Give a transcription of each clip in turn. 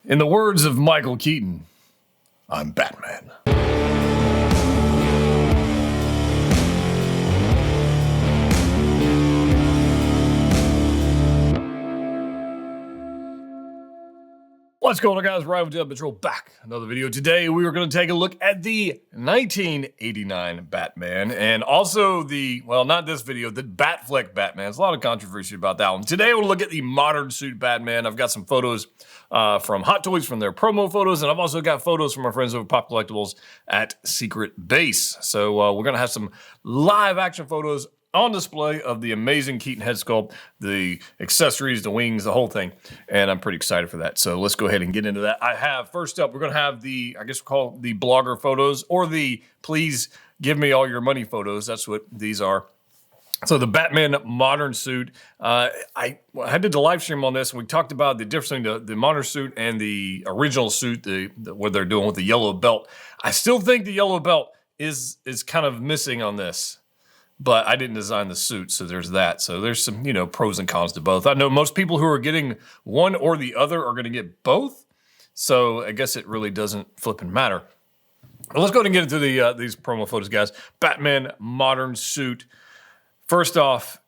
In the words of Michael Keaton, I'm Batman. What's going on, guys? Ryan with Jedha Patrol back. Another video. Today we are going to take a look at the 1989 Batman and also the, well, not this video, the Batfleck Batman. There's a lot of controversy about that one. Today we'll look at the modern suit Batman. I've got some photos from Hot Toys from their promo photos, and I've also got photos from our friends over Pop Collectibles at Secret Base. So we're going to have some live action photos on display of the amazing Keaton head sculpt, the accessories, the wings, the whole thing. And I'm pretty excited for that. So let's go ahead and get into that. I have, first up, we're going to have the, I guess we'll call it the blogger photos, or the please give me all your money photos. That's what these are. So the Batman modern suit, I did the live stream on this, and we talked about the difference between the modern suit and the original suit, what they're doing with the yellow belt. I still think the yellow belt is kind of missing on this. But I didn't design the suit, so there's that. So there's some, pros and cons to both. I know most people who are getting one or the other are going to get both. So I guess it really doesn't flipping matter. Well, let's go ahead and get into these promo photos, guys. Batman modern suit. First off,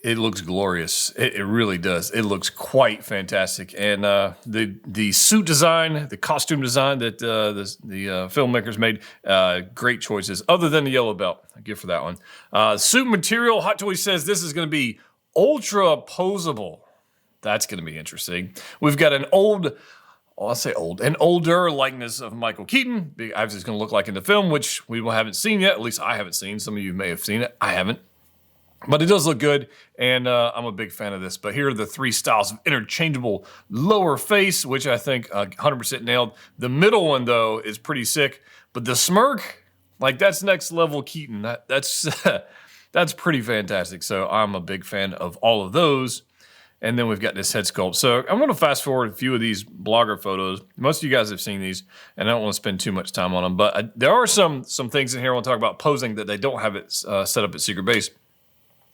it looks glorious. It really does. It looks quite fantastic. And the suit design, the costume design that the filmmakers made, great choices, other than the yellow belt. I give for that one. Suit material, Hot Toys says this is going to be ultra posable. That's going to be interesting. We've got an an older likeness of Michael Keaton. Obviously, it's going to look like in the film, which we haven't seen yet. At least I haven't seen. Some of you may have seen it. I haven't. But it does look good, and I'm a big fan of this. But here are the three styles of interchangeable lower face, which I think 100% nailed. The middle one, though, is pretty sick. But the smirk, like, that's next level Keaton. That's that's pretty fantastic. So I'm a big fan of all of those. And then we've got this head sculpt. So I'm going to fast forward a few of these blogger photos. Most of you guys have seen these, and I don't want to spend too much time on them. But there are some things in here I want to talk about posing that they don't have it set up at Secret Base,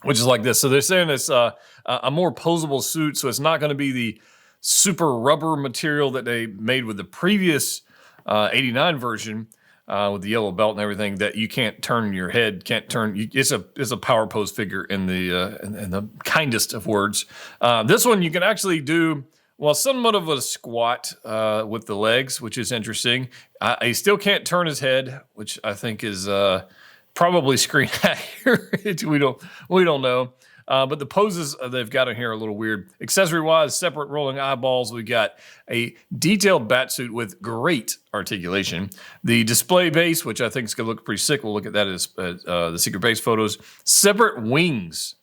which is like this. So they're saying it's a more posable suit, so it's not going to be the super rubber material that they made with the previous 89 version with the yellow belt and everything, that you can't turn your head, it's a power pose figure in the kindest of words. This one you can actually do, well, somewhat of a squat with the legs, which is interesting. He still can't turn his head, which I think is probably screen accurate. We don't know. But the poses they've got in here are a little weird. Accessory-wise, separate rolling eyeballs. We got a detailed bat suit with great articulation. The display base, which I think is going to look pretty sick. We'll look at that as the Secret Base photos. Separate wings.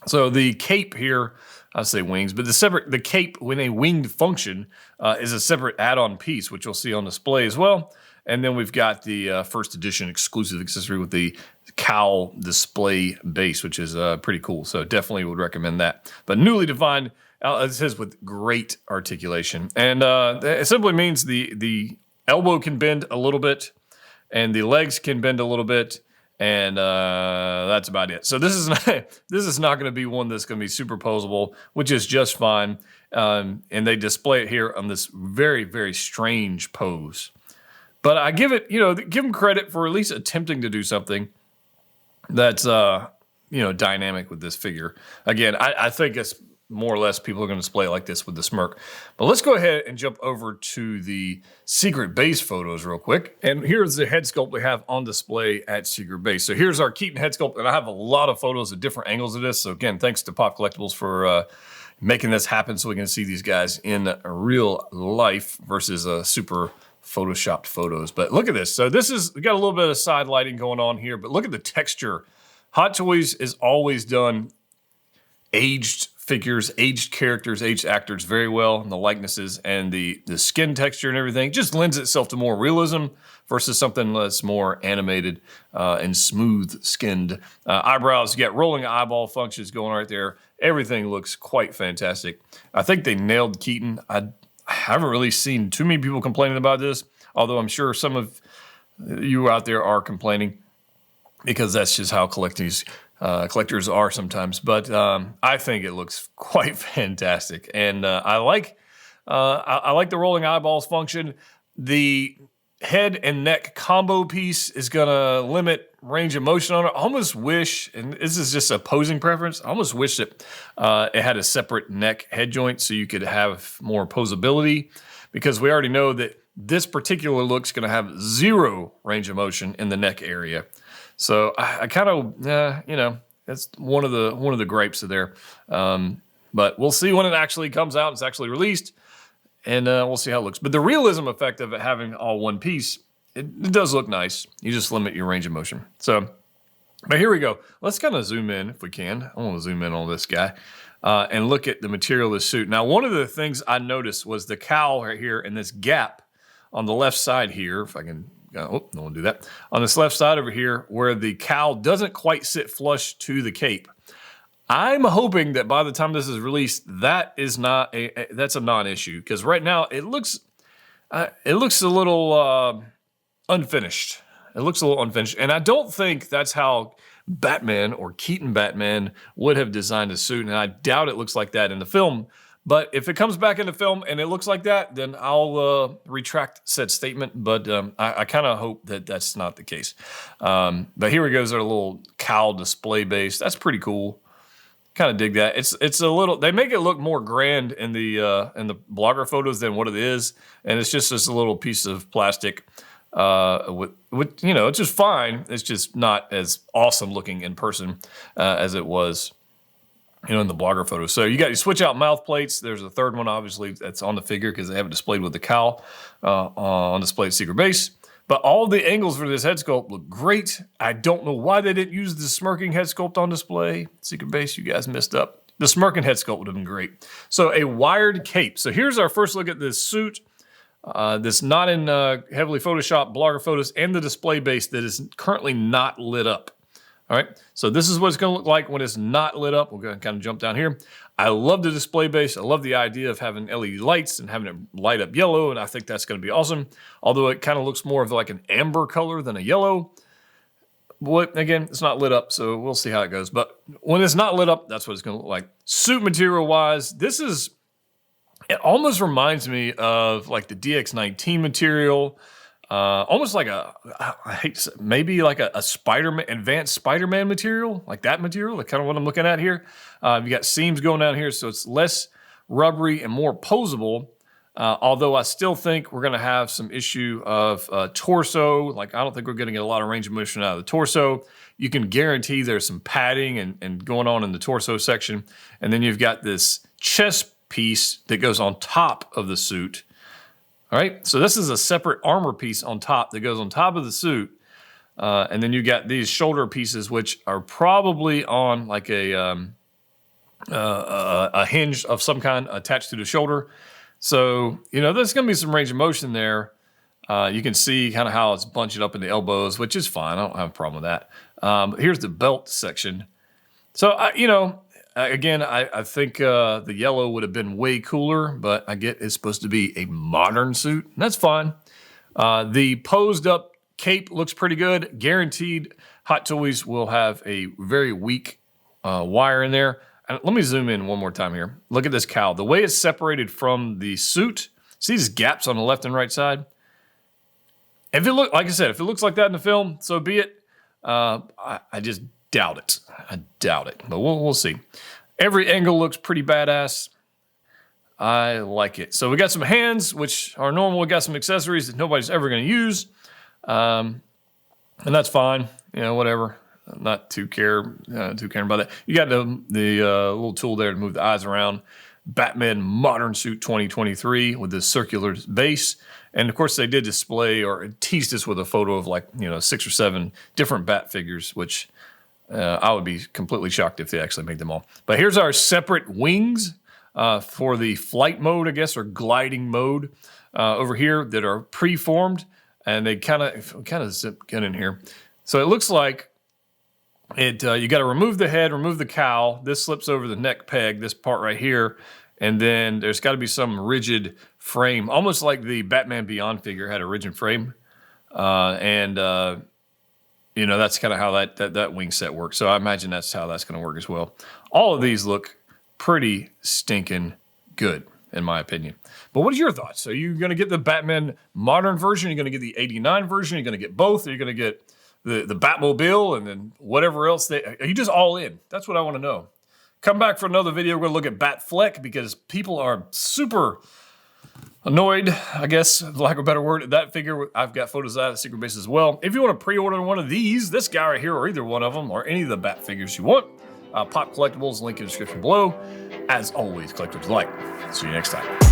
So the cape here, I say wings, but the cape when a winged function is a separate add-on piece, which you'll see on display as well. And then we've got the first edition exclusive accessory with the cowl display base, which is pretty cool. So definitely would recommend that. But newly defined, it says with great articulation. And it simply means the elbow can bend a little bit and the legs can bend a little bit. And that's about it. So this is not going to be one that's going to be super posable, which is just fine. And they display it here on this very, very strange pose. But I give them credit for at least attempting to do something that's, dynamic with this figure. Again, I think it's more or less people are going to display it like this with the smirk. But let's go ahead and jump over to the Secret Base photos real quick. And here's the head sculpt we have on display at Secret Base. So here's our Keaton head sculpt, and I have a lot of photos of different angles of this. So again, thanks to Pop Collectibles for making this happen so we can see these guys in real life versus super photoshopped photos. But look at this. So we got a little bit of side lighting going on here, but look at the texture. Hot Toys is always done aged figures, aged characters, aged actors very well, and the likenesses and the skin texture and everything just lends itself to more realism versus something that's more animated and smooth skinned. Eyebrows, you got rolling eyeball functions going right there. Everything looks quite fantastic. I think they nailed Keaton. I haven't really seen too many people complaining about this, although I'm sure some of you out there are complaining because that's just how collectors are sometimes. But I think it looks quite fantastic. And I like I like the rolling eyeballs function. The head and neck combo piece is going to limit range of motion on it. I almost wish, and this is just a posing preference, I almost wish that it had a separate neck head joint so you could have more posability, because we already know that this particular look's going to have 0 range of motion in the neck area. So I kind of, you know, that's one of the gripes of there. But we'll see when it actually comes out. It's actually released. And we'll see how it looks. But the realism effect of it having all one piece, it does look nice. You just limit your range of motion. So, but here we go. Let's kind of zoom in if we can. I want to zoom in on this guy and look at the material of the suit. Now, one of the things I noticed was the cowl right here and this gap on the left side here. If I can, oh, don't want to do that. On this left side over here where the cowl doesn't quite sit flush to the cape. I'm hoping that by the time this is released, that is not that's a non-issue, because right now it looks a little unfinished. It looks a little unfinished, and I don't think that's how Batman or Keaton Batman would have designed a suit, and I doubt it looks like that in the film. But if it comes back in the film and it looks like that, then I'll retract said statement. But I kind of hope that that's not the case. But here we go. There's our little cowl display base. That's pretty cool. Kind of dig that. It's a little. They make it look more grand in the blogger photos than what it is, and it's just this little piece of plastic. With you know, it's just fine. It's just not as awesome looking in person as it was, you know, in the blogger photos. So you got your switch out mouth plates. There's a third one, obviously, that's on the figure because they have it displayed with the cowl on display at secret base. But all the angles for this head sculpt look great. I don't know why they didn't use the smirking head sculpt on display. Secret base, you guys messed up. The smirking head sculpt would have been great. So a wired cape. So here's our first look at this suit. That's not in heavily photoshopped blogger photos, and the display base that is currently not lit up. All right, so this is what it's going to look like when it's not lit up. We're going to kind of jump down here. I love the display base. I love the idea of having LED lights and having it light up yellow, and I think that's going to be awesome. Although it kind of looks more of like an amber color than a yellow. But again, it's not lit up, so we'll see how it goes. But when it's not lit up, that's what it's going to look like. Suit material-wise, this is, it almost reminds me of like the DX19 material. Almost like I hate to say, maybe like a Spider-Man, advanced Spider-Man material, like that material, like kind of what I'm looking at here. You got seams going down here, so it's less rubbery and more posable. Although I still think we're going to have some issue of torso. Like I don't think we're going to get a lot of range of motion out of the torso. You can guarantee there's some padding and going on in the torso section. And then you've got this chest piece that goes on top of the suit. All right, so this is a separate armor piece on top that goes on top of the suit. And then you got these shoulder pieces, which are probably on like a hinge of some kind attached to the shoulder. So, you know, there's going to be some range of motion there. You can see kind of how it's bunched up in the elbows, which is fine. I don't have a problem with that. But here's the belt section. So, you know, again, I think the yellow would have been way cooler, but I get it's supposed to be a modern suit, and that's fine. The posed up cape looks pretty good. Guaranteed Hot Toys will have a very weak wire in there. And let me zoom in one more time here. Look at this cowl. The way it's separated from the suit, see these gaps on the left and right side? If it look, like I said, if it looks like that in the film, so be it. I just doubt it. I doubt it, but we'll see. Every angle looks pretty badass. I like it. So we got some hands, which are normal. We got some accessories that nobody's ever going to use, and that's fine. You know, whatever. I'm not too caring about that. You got the little tool there to move the eyes around. Batman Modern Suit 2023 with this circular base. And of course, they did display or teased us with a photo of like, you know, 6 or 7 different Bat figures, which I would be completely shocked if they actually made them all. But here's our separate wings for the flight mode, I guess, or gliding mode over here that are preformed. And they kind of zip get in here. So it looks like it. You got to remove the head, remove the cowl. This slips over the neck peg, this part right here. And then there's got to be some rigid frame, almost like the Batman Beyond figure had a rigid frame. You know, that's kind of how that wing set works. So I imagine that's how that's going to work as well. All of these look pretty stinking good. in my opinion. But what is your thoughts? Are you going to get the Batman modern version? Are you going to get the 89 version? Are you going to get both? Are you going to get the Batmobile and then whatever else? Are you just all in? That's what I want to know. Come back for another video. We're going to look at Batfleck because people are super annoyed, I guess, lack of a better word, at that figure. I've got photos of that at Secret Base as well. If you want to pre-order one of these, this guy right here, or either one of them, or any of the Bat figures you want, Pop Collectibles, link in the description below. As always, collectors like. See you next time.